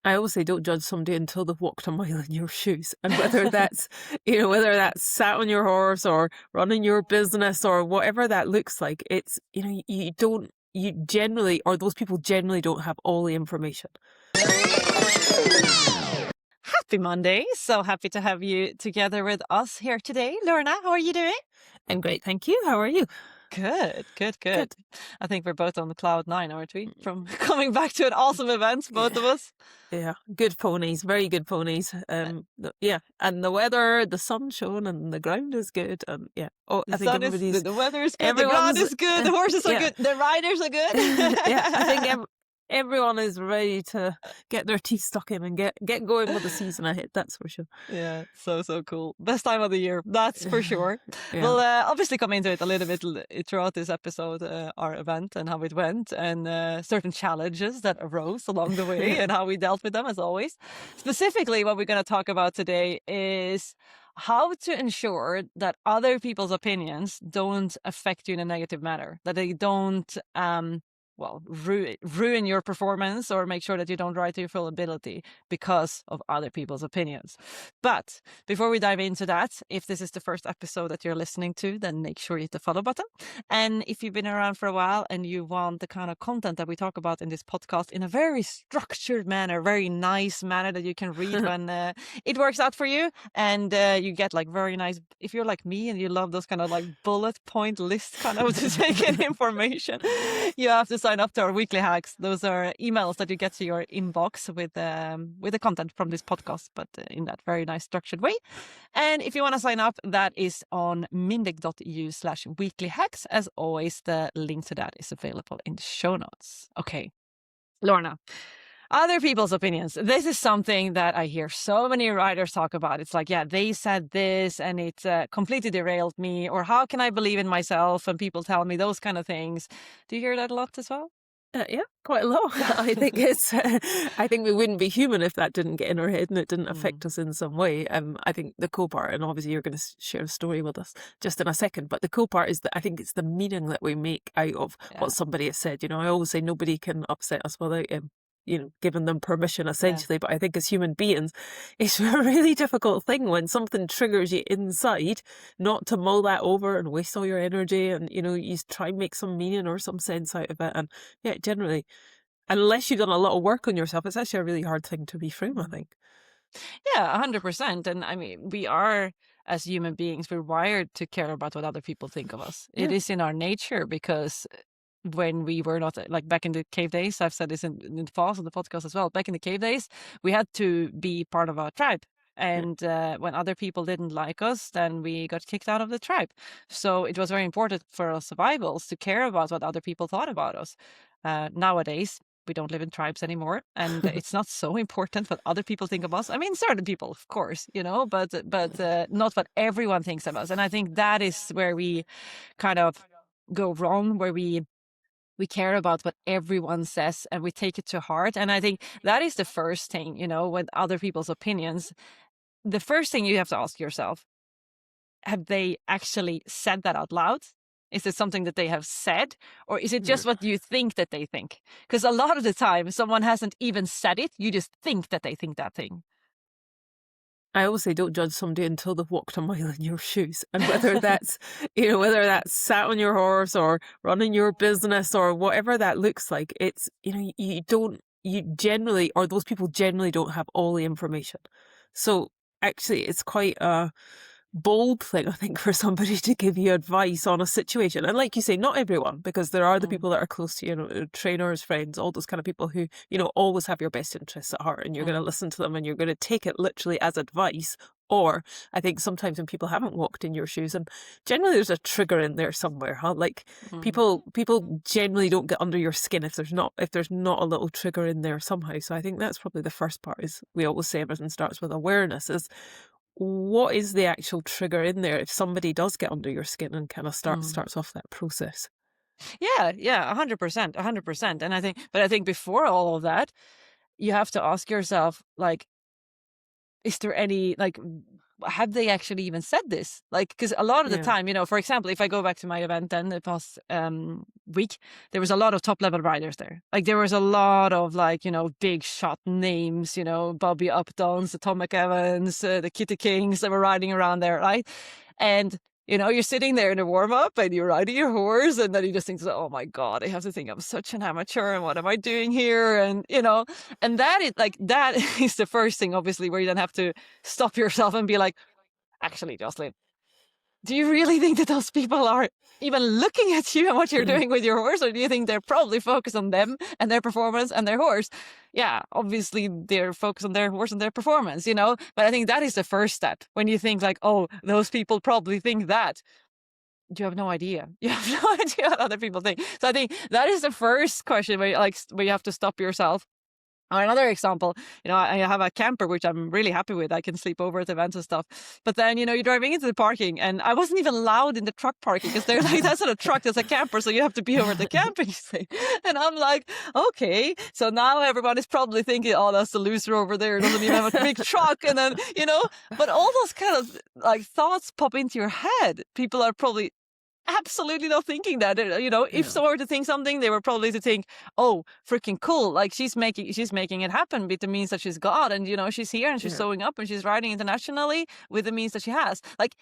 I always say don't judge somebody until they've walked a mile in your shoes. And whether that's sat on your horse or running your business or whatever that looks like, it's, you generally, or those people generally don't have all the information. Happy Monday. So happy to have you together with us here today. Lorna, how are you doing? I'm great, thank you. How are you? Good. Good. I think we're both on the cloud nine, aren't we? From coming back to an awesome event, both of us. Yeah, good ponies, very good ponies. Yeah, and the weather, the sun's shone, and the ground is good, and yeah. Oh, The I think sun is good, the weather is good, the ground is good, the horses are good, the riders are good. Yeah, I think everyone is ready to get their teeth stuck in and get going with the season ahead. That's for sure. Yeah, so cool. Best time of the year, that's for sure. Yeah. We'll obviously come into it a little bit throughout this episode, our event and how it went, and certain challenges that arose along the way and how we dealt with them, as always. Specifically, what we're going to talk about today is how to ensure that other people's opinions don't affect you in a negative manner, that they don't ruin your performance or make sure that you don't ride to your full ability because of other people's opinions. But before we dive into that, if this is the first episode that you're listening to, then make sure you hit the follow button. And if you've been around for a while and you want the kind of content that we talk about in this podcast in a very structured manner, very nice manner that you can read when it works out for you, and you get like very nice, if you're like me and you love those kind of like bullet point list kind of to take in information, you have to sign up to our weekly hacks. Those are emails that you get to your inbox with the content from this podcast, but in that very nice structured way. And if you want to sign up, that is on mindig.eu/weekly hacks. As always, the link to that is available in the show notes. Okay, Lorna. Other people's opinions. This is something that I hear so many writers talk about. It's like, yeah, they said this and it completely derailed me. Or how can I believe in myself? And people tell me those kind of things. Do you hear that a lot as well? Yeah, quite a lot. I think I think we wouldn't be human if that didn't get in our head and it didn't affect us in some way. I think the cool part, and obviously you're going to share a story with us just in a second, but the cool part is that I think it's the meaning that we make out of what somebody has said. I always say nobody can upset us without giving them permission, essentially. But I think as human beings, it's a really difficult thing when something triggers you inside, not to mull that over and waste all your energy, and you try and make some meaning or some sense out of it. And yeah, generally, unless you've done a lot of work on yourself, it's actually a really hard thing to reframe, I think. Yeah, 100%. And I mean, we are, as human beings, we're wired to care about what other people think of us. It is in our nature, because when we were not, like back in the cave days, I've said this in the past on the podcast as well, back in the cave days, we had to be part of a tribe. And when other people didn't like us, then we got kicked out of the tribe. So it was very important for us survivals to care about what other people thought about us. Nowadays, we don't live in tribes anymore, and it's not so important what other people think of us. I mean, certain people, of course, but not what everyone thinks of us. And I think that is where we kind of go wrong, where we care about what everyone says and we take it to heart. And I think that is the first thing, with other people's opinions. The first thing you have to ask yourself, have they actually said that out loud? Is it something that they have said, or is it just what you think that they think? Because a lot of the time, someone hasn't even said it. You just think that they think that thing. I always say don't judge somebody until they've walked a mile in your shoes. And whether that's, whether that's sat on your horse or running your business or whatever that looks like, it's, you generally, or those people generally don't have all the information. So actually it's quite a bold thing, I think, for somebody to give you advice on a situation. And like you say, not everyone, because there are the people that are close to you, trainers, friends, all those kind of people who, always have your best interests at heart, and you're going to listen to them and you're going to take it literally as advice. Or I think sometimes when people haven't walked in your shoes, and generally there's a trigger in there somewhere, huh? Like people generally don't get under your skin if there's not a little trigger in there somehow. So I think that's probably the first part. Is we always say everything starts with awareness. Is what is the actual trigger in there if somebody does get under your skin and kind of starts off that process? Yeah, 100%, 100%. And I think before all of that, you have to ask yourself, like, is there any, like, have they actually even said this? Like, because a lot of the Yeah. time, for example, if I go back to my event then the past week, there was a lot of top level riders there. Like, there was a lot of like, big shot names, Bobby Updowns, the Tom McEvans, the Kitty Kings that were riding around there, right? And you're sitting there in a warm up and you're riding your horse, and then you just think, oh my God, I have to think I'm such an amateur and what am I doing here? And, and that is like, that is the first thing, obviously, where you then have to stop yourself and be like, actually, Jocelyn, do you really think that those people are even looking at you and what you're doing with your horse? Or do you think they're probably focused on them and their performance and their horse? Yeah, obviously they're focused on their horse and their performance, but I think that is the first step when you think like, oh, those people probably think that. You have no idea. You have no idea what other people think. So I think that is the first question where you have to stop yourself. Or another example, I have a camper, which I'm really happy with. I can sleep over at events and stuff. But then, you're driving into the parking, and I wasn't even allowed in the truck parking because they're like, that's not a truck, that's a camper. So you have to be over at the camping thing. And I'm like, okay. So now everyone is probably thinking, oh, that's the loser over there. Doesn't even have a big truck. And then, but all those kind of like thoughts pop into your head. People are probably absolutely not thinking that. If someone were to think something, they were probably to think, oh, freaking cool, like she's making it happen with the means that she's got, and she's here and she's showing up and she's riding internationally with the means that she has. Like,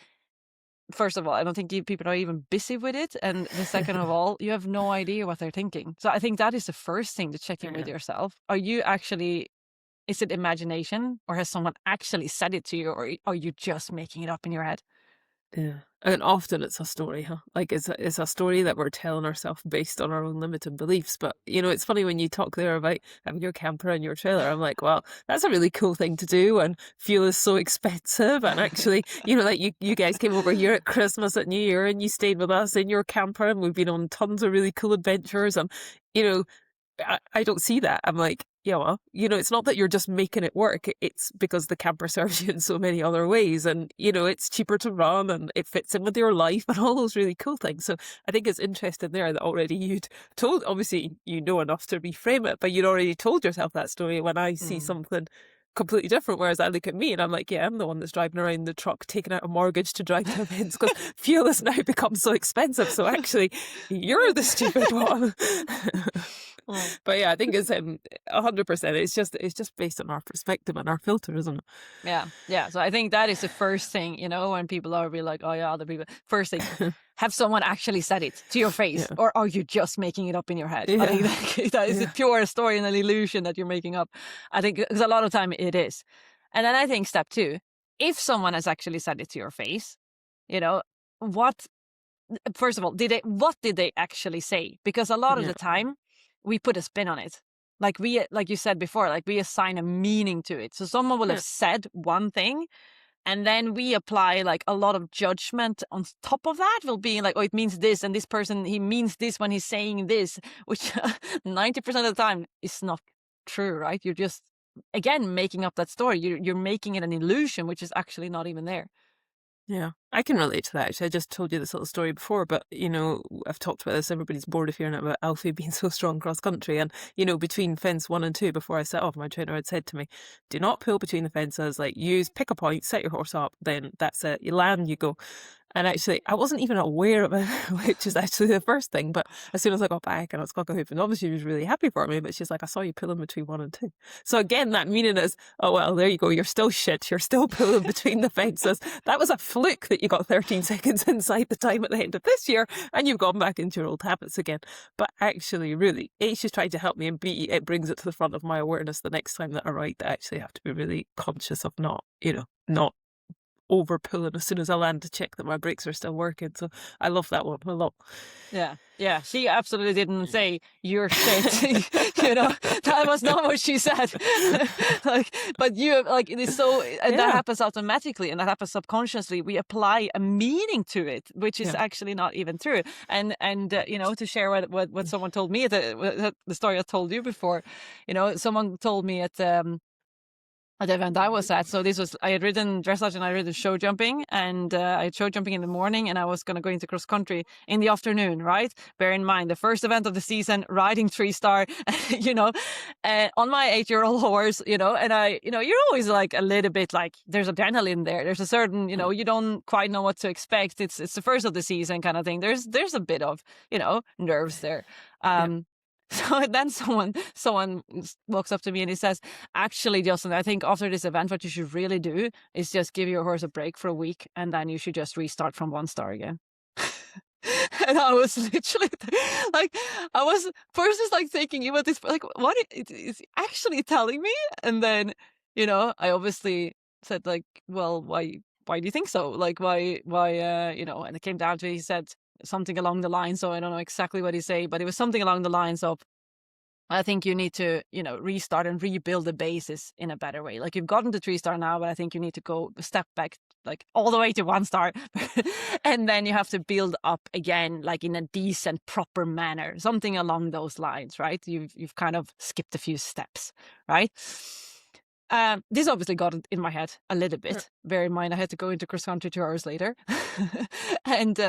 first of all, I don't think people are even busy with it, and the second of all, you have no idea what they're thinking. So I think that is the first thing to check in with yourself. Is it imagination, or has someone actually said it to you, or are you just making it up in your head? Yeah. And often it's a story, huh? Like it's a story that we're telling ourselves based on our own limited beliefs. But it's funny when you talk there about having your camper and your trailer. I'm like, well, that's a really cool thing to do, and fuel is so expensive. And actually, like you guys came over here at Christmas, at New Year, and you stayed with us in your camper, and we've been on tons of really cool adventures. And I don't see that. I'm like, yeah, well, it's not that you're just making it work. It's because the camper serves you in so many other ways. And, it's cheaper to run, and it fits in with your life and all those really cool things. So I think it's interesting there that already you'd told, obviously, enough to reframe it, but you'd already told yourself that story. When I see something completely different, whereas I look at me and I'm like, yeah, I'm the one that's driving around the truck, taking out a mortgage to drive to events because fuel has now become so expensive. So actually, you're the stupid one. But yeah, I think it's 100%. It's just based on our perspective and our filter, isn't it? Yeah. So I think that is the first thing, when people are be like, oh yeah, other people. First thing, have someone actually said it to your face, or are you just making it up in your head? I think that is a pure story and an illusion that you're making up. I think because a lot of time it is. And then I think step 2, if someone has actually said it to your face, what? First of all, what did they actually say? Because a lot of the time, we put a spin on it. Like you said before, like we assign a meaning to it. So someone will have said one thing, and then we apply like a lot of judgment on top of that. Will be like, oh, it means this, and this person, he means this when he's saying this, which 90% of the time is not true, right? You're just, again, making up that story. You're making it an illusion, which is actually not even there. Yeah, I can relate to that. Actually, I just told you this little story before, but I've talked about this. Everybody's bored of hearing it about Alfie being so strong cross country. And between fence 1 and 2, before I set off, my trainer had said to me, "Do not pull between the fences. Like, pick a point, set your horse up, then that's it. You land, you go." And actually, I wasn't even aware of it, which is actually the first thing. But as soon as I got back and I was clock a hoop, and obviously she was really happy for me, but she's like, "I saw you pulling between 1 and 2." So again, that meaning is, oh, well, there you go. You're still shit. You're still pulling between the fences. That was a fluke that you got 13 seconds inside the time at the end of this year, and you've gone back into your old habits again. But actually, really, A, she's trying to help me, and B, it brings it to the front of my awareness the next time that I ride that I actually have to be really conscious of not over pulling as soon as I land to check that my brakes are still working. So I love that one a lot. Yeah. She absolutely didn't say you're shit. That was not what she said. But it is so, and that happens automatically, and that happens subconsciously. We apply a meaning to it, which is actually not even true. And to share what someone told me, the story I told you before, someone told me at at the event I was at. So I had ridden dressage and I ridden show jumping, and I had show jumping in the morning, and I was going to go into cross country in the afternoon, right? Bear in mind, the first event of the season, riding 3-star, on my 8-year-old horse, and you're always like a little bit like, there's adrenaline there. There's a certain, you don't quite know what to expect. It's the first of the season kind of thing. There's a bit of, nerves there. Yeah. So then someone walks up to me and he says, actually, Justin, I think after this event, what you should really do is just give your horse a break for a week, and then you should just restart from 1-star again. And I was literally like, I was first just like thinking about this, like, what is he actually telling me? And then, I obviously said like, well, why do you think so? Like, why, and it came down to, he said something along the line. So I don't know exactly what he said, but it was something along the lines of, I think you need to, restart and rebuild the basis in a better way. Like, you've gotten to 3-star now, but I think you need to go a step back, like all the way to 1-star. And then you have to build up again, like in a decent, proper manner, something along those lines, right? You've kind of skipped a few steps, right? This obviously got in my head a little bit. Sure. Bear in mind, I had to go into cross country 2 hours later. And,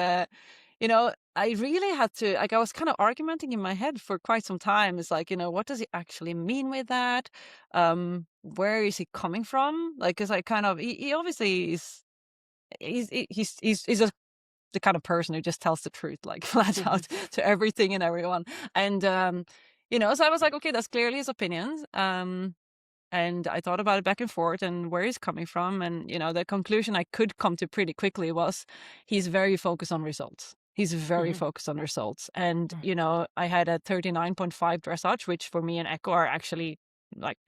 I really had to, like, I was kind of argumenting in my head for quite some time. It's like, what does he actually mean with that? Where is he coming from? Like, because I kind of, he obviously is, he's just the kind of person who just tells the truth, like flat out to everything and everyone. And, so I was like, okay, that's clearly his opinions. And I thought about it back and forth and where he's coming from. And, the conclusion I could come to pretty quickly was he's very focused on results. He's very focused on results. And, I had a 39.5 dressage, which for me and Echo are actually like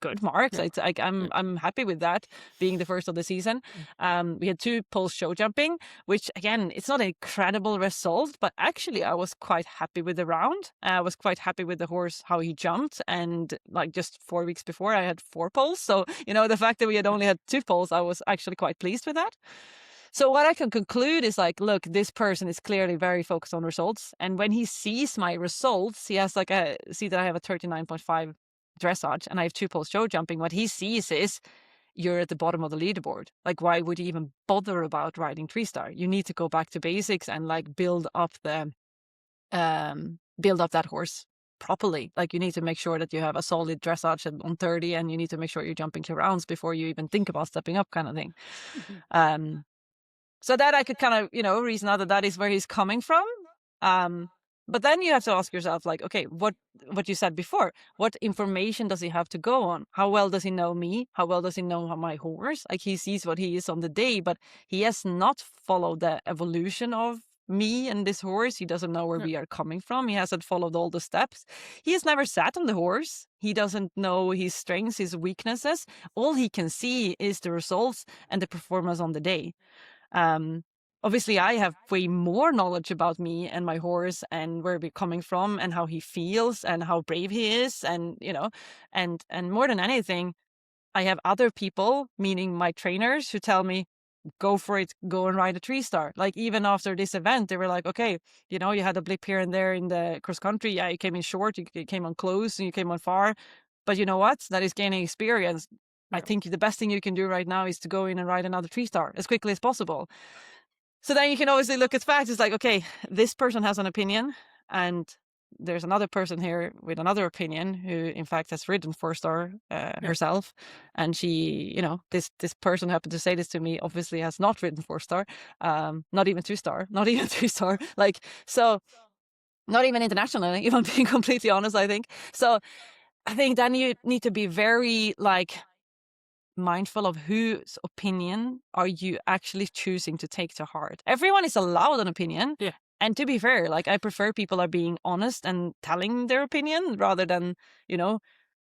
good marks. Yeah. It's like I'm happy with that being the first of the season. We had 2 poles show jumping, which again, it's not an incredible result, but actually I was quite happy with the round. I was quite happy with the horse, how he jumped. And like just 4 weeks before I had 4 poles. So, the fact that we had only had 2 poles, I was actually quite pleased with that. So what I can conclude is like, look, this person is clearly very focused on results. And when he sees my results, he has like see that I have a 39.5 dressage and I have 2 poles show jumping. What he sees is, you're at the bottom of the leaderboard. Like, why would you even bother about riding 3-star? You need to go back to basics and like build up that horse properly. Like, you need to make sure that you have a solid dressage on 30, and you need to make sure you're jumping 2 rounds before you even think about stepping up, kind of thing. So that I could kind of, reason out that is where he's coming from. But then you have to ask yourself, like, okay, what you said before, what information does he have to go on? How well does he know me? How well does he know my horse? Like, he sees what he is on the day, but he has not followed the evolution of me and this horse. He doesn't know where we are coming from. He hasn't followed all the steps. He has never sat on the horse. He doesn't know his strengths, his weaknesses. All he can see is the results and the performance on the day. Obviously I have way more knowledge about me and my horse and where we're coming from and how he feels and how brave he is. And, and more than anything, I have other people, meaning my trainers, who tell me, go for it, go and ride a 3-star. Like, even after this event, they were like, okay, you had a blip here and there in the cross country. Yeah, you came in short, you came on close, and you came on far. But you know what? That is gaining experience. I think the best thing you can do right now is to go in and ride another 3-star as quickly as possible. So then you can obviously look at facts. It's like, okay, this person has an opinion, and there's another person here with another opinion who, in fact, has ridden 4-star herself. And she, this person happened to say this to me, obviously has not ridden 4-star, not even 2-star, not even 3-star. Like, so not even internationally, if I'm being completely honest, I think. So I think then you need to be very like mindful of whose opinion are you actually choosing to take to heart. Everyone is allowed an opinion. Yeah. And to be fair, like, I prefer people are being honest and telling their opinion rather than,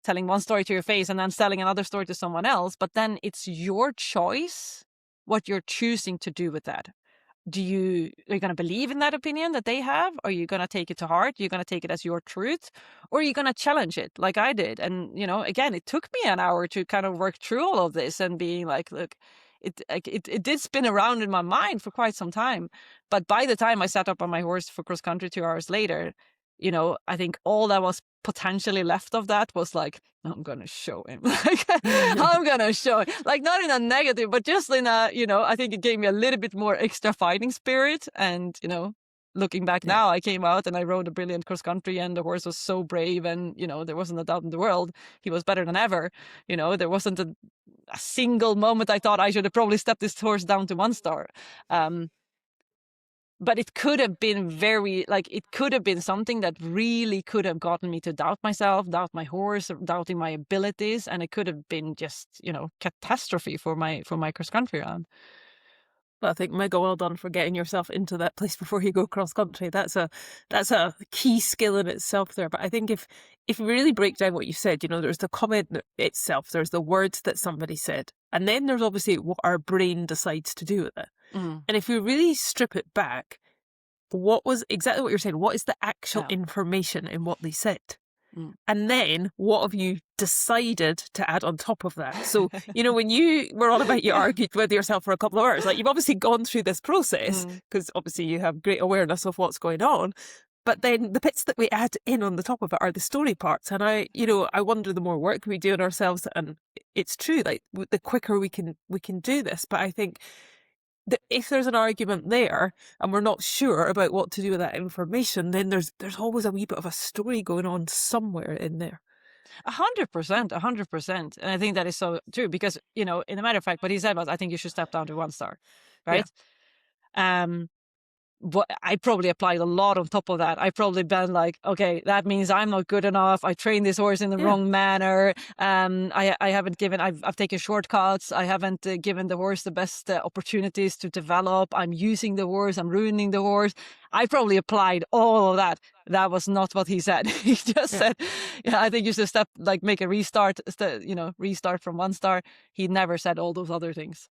telling one story to your face and then telling another story to someone else. But then it's your choice what you're choosing to do with that. Are you going to believe in that opinion that they have? Are you going to take it to heart? You're going to take it as your truth? Or are you going to challenge it like I did? And, again, it took me an hour to kind of work through all of this and being like, look, it did spin around in my mind for quite some time. But by the time I sat up on my horse for cross country 2 hours later, you know, I think all that was potentially left of that was like, I'm gonna show him. Like, I'm gonna show him. Like, not in a negative, but just in a, you know, I think it gave me a little bit more extra fighting spirit. And, you know, looking back Yeah. now, I came out and I rode a brilliant cross country, and the horse was so brave, and, you know, there wasn't a doubt in the world. He was better than ever. You know, there wasn't a single moment I thought I should have probably stepped this horse down to 1 star. Um, but it could have been very, like, it could have been something that really could have gotten me to doubt myself, doubt my horse, or doubting my abilities, and it could have been just, you know, catastrophe for my cross country run. Well, I think mega well done for getting yourself into that place before you go cross country. That's a key skill in itself there. But I think if you really break down what you said, you know, there's the comment itself, there's the words that somebody said, and then there's obviously what our brain decides to do with it. Mm, And if you really strip it back, what was exactly what you're saying? What is the actual yeah. information in what they said? Mm. And then what have you decided to add on top of that? So, you know, when you were on about you Yeah. argued with yourself for a couple of hours, like you've obviously gone through this process Mm. because obviously you have great awareness of what's going on. But then the bits that we add in on the top of it are the story parts. And I wonder the more work we do on ourselves, and it's true, like the quicker we can do this. But I think that if there's an argument there and we're not sure about what to do with that information, then there's always a wee bit of a story going on somewhere in there. 100%, 100%. And I think that is so true because, you know, in a matter of fact, what he said was, I think you should step down to 1 star, Yeah. right? Um, what I probably applied a lot on top of that. I probably been like, okay, that means I'm not good enough. I trained this horse in the Yeah. wrong manner. I haven't given. I've taken shortcuts. I haven't given the horse the best opportunities to develop. I'm using the horse. I'm ruining the horse. I probably applied all of that. That was not what he said. He just Yeah. said, "Yeah, I think you should step, like, make a restart. You know, restart from 1 star." He never said all those other things.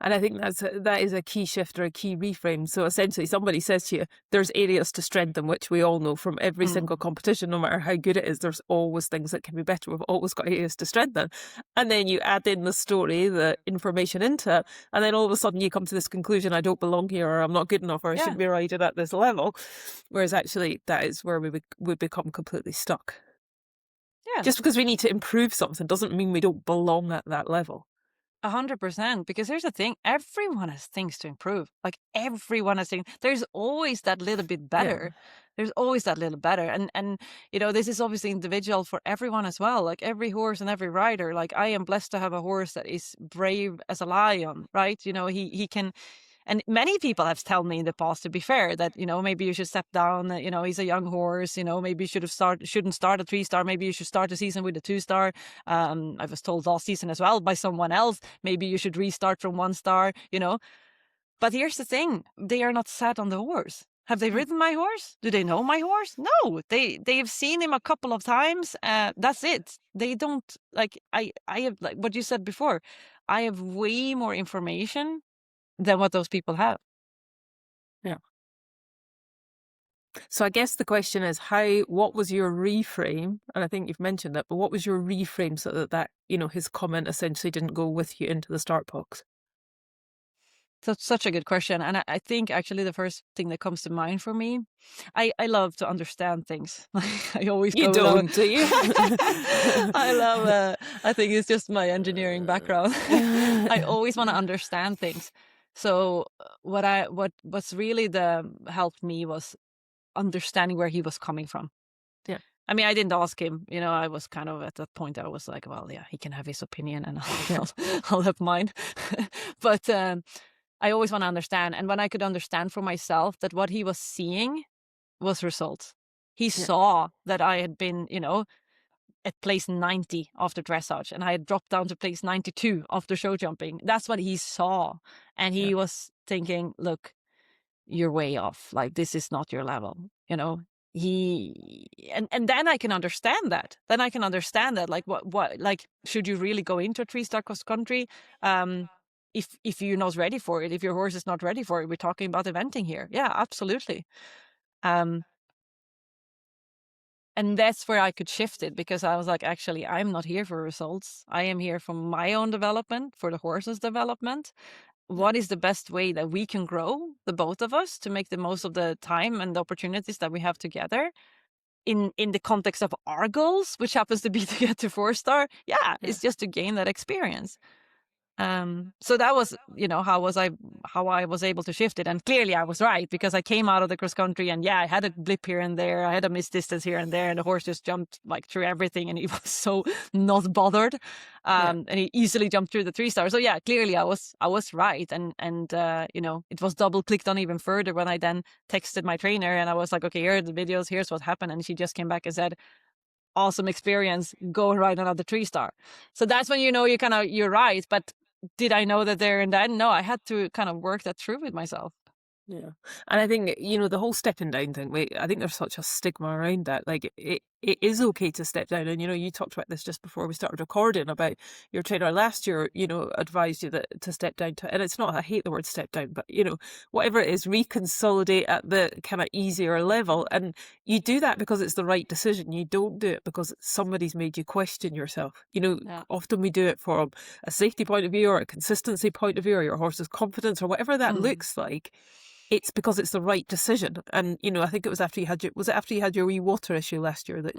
And I think that is a key shift or a key reframe. So essentially, somebody says to you, "There's areas to strengthen," which we all know from every Mm. single competition, no matter how good it is. There's always things that can be better. We've always got areas to strengthen, and then you add in the story, the information into it, and then all of a sudden you come to this conclusion: I don't belong here, or I'm not good enough, or I Yeah, shouldn't be riding at this level. Whereas actually, that is where we would become completely stuck. yeah. Just because we need to improve something doesn't mean we don't belong at that level. 100%. Because here's the thing, everyone has things to improve. Like, everyone has things. There's always that little bit Yeah. better. There's always that little better. And you know, this is obviously individual for everyone as well. Like, every horse and every rider. Like, I am blessed to have a horse that is brave as a lion, right? You know, he can. And many people have told me in the past, to be fair, that, you know, maybe you should step down. You know, he's a young horse. You know, maybe you shouldn't start a 3 star. Maybe you should start the season with a 2 star. I was told last season as well by someone else, maybe you should restart from 1 star. You know, but here's the thing: they are not sat on the horse. Have they Mm. ridden my horse? Do they know my horse? No, they've seen him a couple of times. That's it. They don't, like, I have, like what you said before. I have way more information than what those people have. Yeah. So I guess the question is what was your reframe? And I think you've mentioned that, but what was your reframe so that his comment essentially didn't go with you into the start box? That's such a good question. And I think actually the first thing that comes to mind for me, I love to understand things. I always You go with that. don't, do you? I love, I think it's just my engineering background. I always want to understand things. So what's really helped me was understanding where he was coming from. Yeah. I mean, I didn't ask him, you know, I was kind of at that point, I was like, well, yeah, he can have his opinion and Yeah. I'll have mine. But I always want to understand. And when I could understand for myself that what he was seeing was results. He Yeah. saw that I had been, you know, at place 90 after dressage, and I had dropped down to place 92 after show jumping. That's what he saw. And Yeah. he was thinking, look, you're way off. Like, this is not your level, you know? And then I can understand that. Then I can understand that, like, what, like, should you really go into a 3 star cross country? If you're not ready for it, if your horse is not ready for it, we're talking about eventing here. Yeah, absolutely. Um, and that's where I could shift it, because I was like, actually, I'm not here for results. I am here for my own development, for the horse's development. what is the best way that we can grow, the both of us, to make the most of the time and the opportunities that we have together in the context of our goals, which happens to be to get to 4-star. Yeah, Yeah. it's just to gain that experience. So that was, how I was able to shift it. And clearly I was right, because I came out of the cross country and I had a blip here and there. I had a missed distance here and there, and the horse just jumped like through everything, and he was so not bothered. Yeah. And he easily jumped through the 3-star. So clearly I was right. And it was double clicked on even further when I then texted my trainer and I was like, okay, here are the videos, here's what happened. And she just came back and said, awesome experience, go and ride another 3-star. So that's when you're right. But did I know that there and then? No, I had to kind of work that through with myself. Yeah. And I think, the whole stepping down thing, I think there's such a stigma around that. Like, it is okay to step down. And, you talked about this just before we started recording about your trainer last year, advised you to step down to, and it's not, I hate the word step down, but, whatever it is, reconsolidate at the kind of easier level. And you do that because it's the right decision. You don't do it because somebody's made you question yourself. Often we do it from a safety point of view or a consistency point of view or your horse's confidence or whatever that looks like. It's because it's the right decision. And, I think it was after you had your wee water issue last year that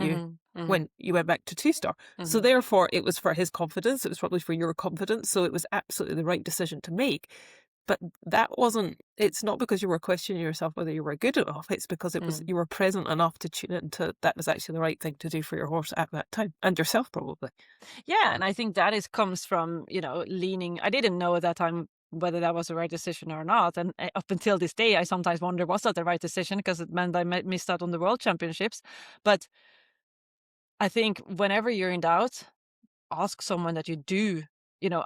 when you went back to 2-star. So therefore it was for his confidence. It was probably for your confidence. So it was absolutely the right decision to make. But it's not because you were questioning yourself whether you were good enough. It's because you were present enough to tune into that was actually the right thing to do for your horse at that time, and yourself probably. Yeah. And I think that comes from, leaning. I didn't know at that time whether that was the right decision or not. And up until this day, I sometimes wonder, was that the right decision? Because it meant I missed out on the world championships. But I think whenever you're in doubt, ask someone that you do,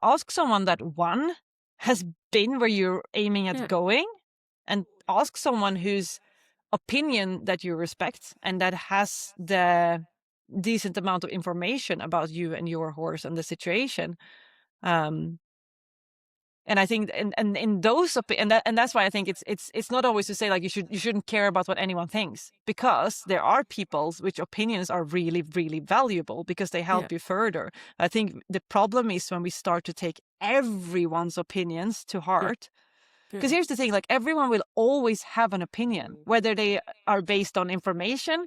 ask someone that has been where you're aiming at going, and ask someone whose opinion that you respect and that has the decent amount of information about you and your horse and the situation. And I think, and in those, and that's why I think it's not always to say like you shouldn't care about what anyone thinks, because there are people's which opinions are really, really valuable because they help you further. I think the problem is when we start to take everyone's opinions to heart. Because here's the thing, like everyone will always have an opinion, whether they are based on information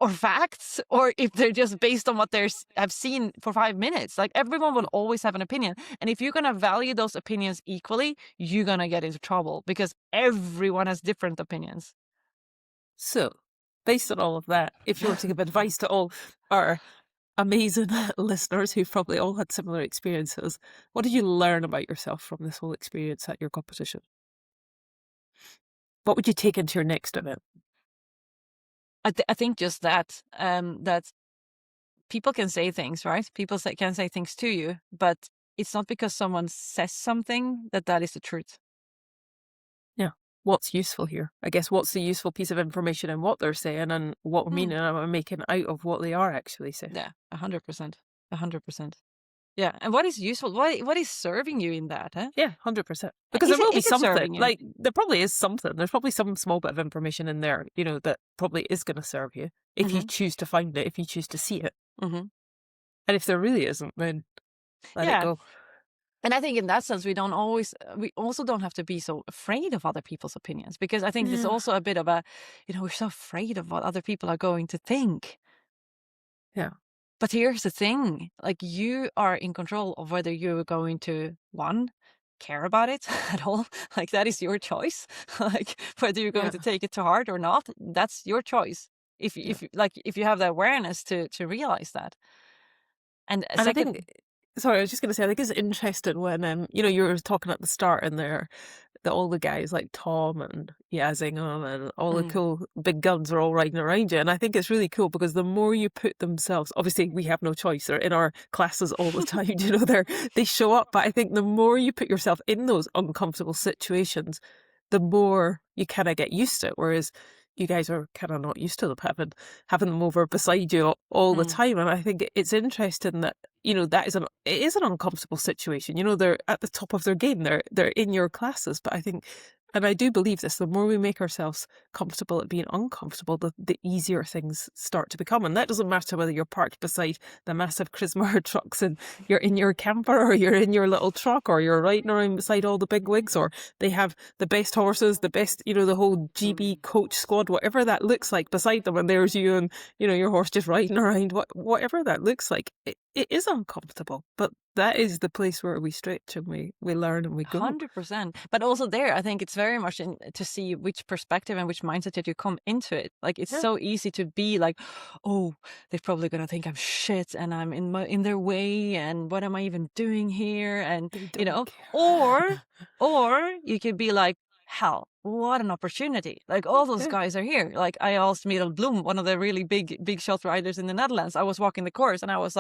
or facts, or if they're just based on what they have seen for 5 minutes. Like everyone will always have an opinion. And if you're going to value those opinions equally, you're going to get into trouble because everyone has different opinions. So, based on all of that, if you were to give advice to all our amazing listeners who've probably all had similar experiences, what did you learn about yourself from this whole experience at your competition? What would you take into your next event? I think just that, that people can say things, right? People can say things to you, but it's not because someone says something that is the truth. Yeah. What's useful here? I guess what's the useful piece of information in what they're saying, and what meaning am I making out of what they are actually saying? Yeah, 100%. 100%. Yeah, and what is useful? What is serving you in that? Huh? Yeah, 100%. Because there will be something. Like there probably is something. There's probably some small bit of information in there, that probably is going to serve you if you choose to find it, if you choose to see it. And if there really isn't, then let it go. And I think in that sense, we also don't have to be so afraid of other people's opinions, because I think there's also a bit of a, we're so afraid of what other people are going to think. Yeah. But here's the thing, like you are in control of whether you're going to, one, care about it at all. Like that is your choice. Like whether you're going to take it to heart or not, that's your choice. If you have the awareness to realize that. And second, I think, sorry, I was just going to say, I think it's interesting when, you were talking at the start in there that all the guys like Tom and Yazingham and all the cool big guns are all riding around you. And I think it's really cool because the more you put themselves, obviously we have no choice, they're in our classes all the time, they show up. But I think the more you put yourself in those uncomfortable situations, the more you kind of get used to it. Whereas you guys are kind of not used to them having them over beside you all the time. And I think it's interesting that, it is an uncomfortable situation. They're at the top of their game. They're in your classes. But I think And I do believe this, the more we make ourselves comfortable at being uncomfortable, the easier things start to become. And that doesn't matter whether you're parked beside the massive Christmas trucks and you're in your camper, or you're in your little truck, or you're riding around beside all the big wigs, or they have the best horses, the best, the whole GB coach squad, whatever that looks like beside them, and there's you and, your horse just riding around, whatever that looks like. It is uncomfortable, but that is the place where we stretch and we learn and we go. 100%. But also there, I think it's very much to see which perspective and which mindset that you come into it. Like, it's so easy to be like, oh, they're probably gonna think I'm shit and I'm in their way, and what am I even doing here? And or you could be like, hell, what an opportunity. Like, all those guys are here. Like, I asked Merel Bloom, one of the really big shot riders in the Netherlands. I was walking the course and I was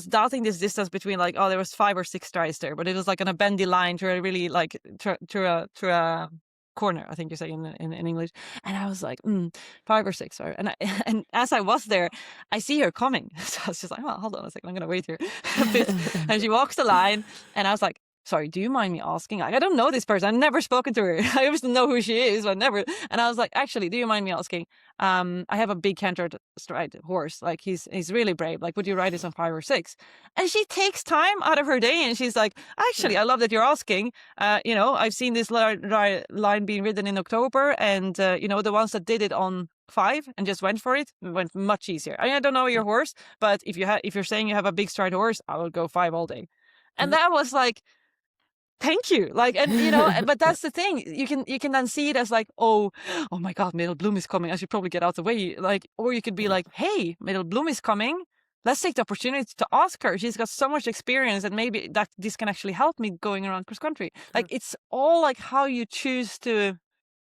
doubting this distance between, like, there was 5 or 6 strides there, but it was like on a bendy line to a really, like, to a corner, I think you say in English. And I was like, 5 or 6, right? And as I was there, I see her coming. So I was just like, oh, hold on a second, I'm gonna wait here a bit. And she walks the line, and I was like, sorry, do you mind me asking? Like, I don't know this person. I've never spoken to her. I just know who she is, but never. And I was like, actually, do you mind me asking? I have a big cantered stride horse. Like, he's really brave. Like, would you ride this on 5 or 6? And she takes time out of her day, and she's like, actually, I love that you're asking. I've seen this line being ridden in October, and the ones that did it on 5 and just went for it went much easier. I don't know your horse, but if you're saying you have a big stride horse, I will go 5 all day. And that was like, thank you. Like, and but that's the thing. You can then see it as like, oh my God, Merel Bloom is coming. I should probably get out the way. Like, or you could be like, hey, Merel Bloom is coming. Let's take the opportunity to ask her. She's got so much experience, and maybe that this can actually help me going around cross country. Like, it's all like how you choose to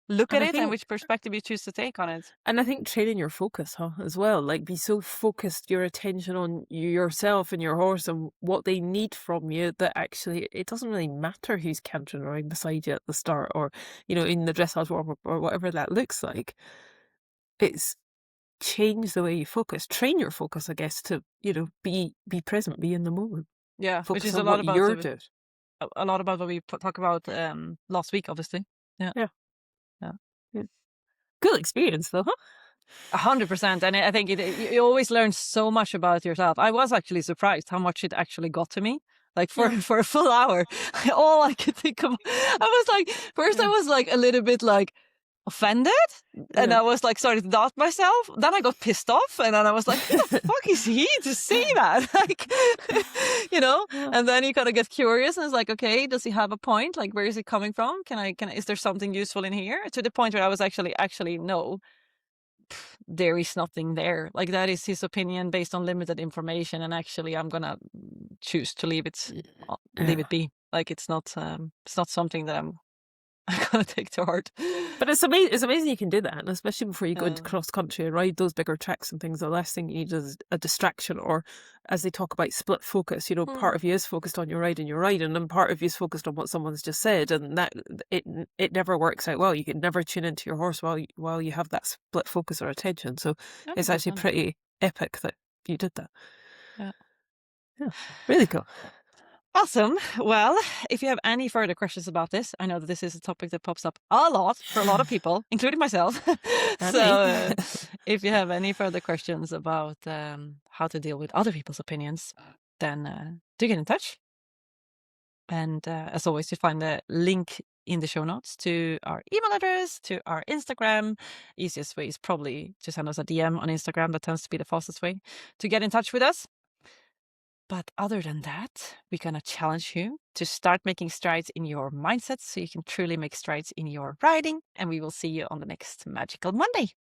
look at it and which perspective you choose to take on it. And I think training your focus, as well. Like, be so focused, your attention on yourself and your horse and what they need from you, that actually it doesn't really matter who's cantering around beside you at the start, or, in the dressage warm-up, or whatever that looks like. It's change the way you focus. Train your focus, I guess, to, be present, be in the moment. Yeah, Focus which is on a lot what about you're doing. a lot about what we talked about last week, obviously. Yeah. Yeah. Good experience, though, huh? 100%. And I think you always learn so much about yourself. I was actually surprised how much it actually got to me. Like, for a full hour, all I could think of, I was like, first I was like a little bit like offended, and I was like starting to doubt myself. Then I got pissed off, and then I was like, who the fuck is he to say that? Like, and then you kind of get curious, and it's like, okay, does he have a point? Like, where is it coming from? Is there something useful in here? To the point where I was actually no, there is nothing there. Like, that is his opinion based on limited information, and actually I'm gonna choose to leave it be. Like, it's not something that I'm gonna take to heart. But it's amazing you can do that, and especially before you go into cross country and ride those bigger tracks and things. The last thing you need is a distraction, or, as they talk about, split focus. Part of you is focused on your ride, and part of you is focused on what someone's just said, and that it never works out well. You can never tune into your horse while you have that split focus or attention. So 100%. It's actually pretty epic that you did that. Yeah, really cool. Awesome. Well, if you have any further questions about this, I know that this is a topic that pops up a lot for a lot of people, including myself. So if you have any further questions about how to deal with other people's opinions, then do get in touch. And as always, you find the link in the show notes to our email address, to our Instagram. Easiest way is probably to send us a DM on Instagram. That tends to be the fastest way to get in touch with us. But other than that, we're going to challenge you to start making strides in your mindset so you can truly make strides in your riding. And we will see you on the next Magical Monday.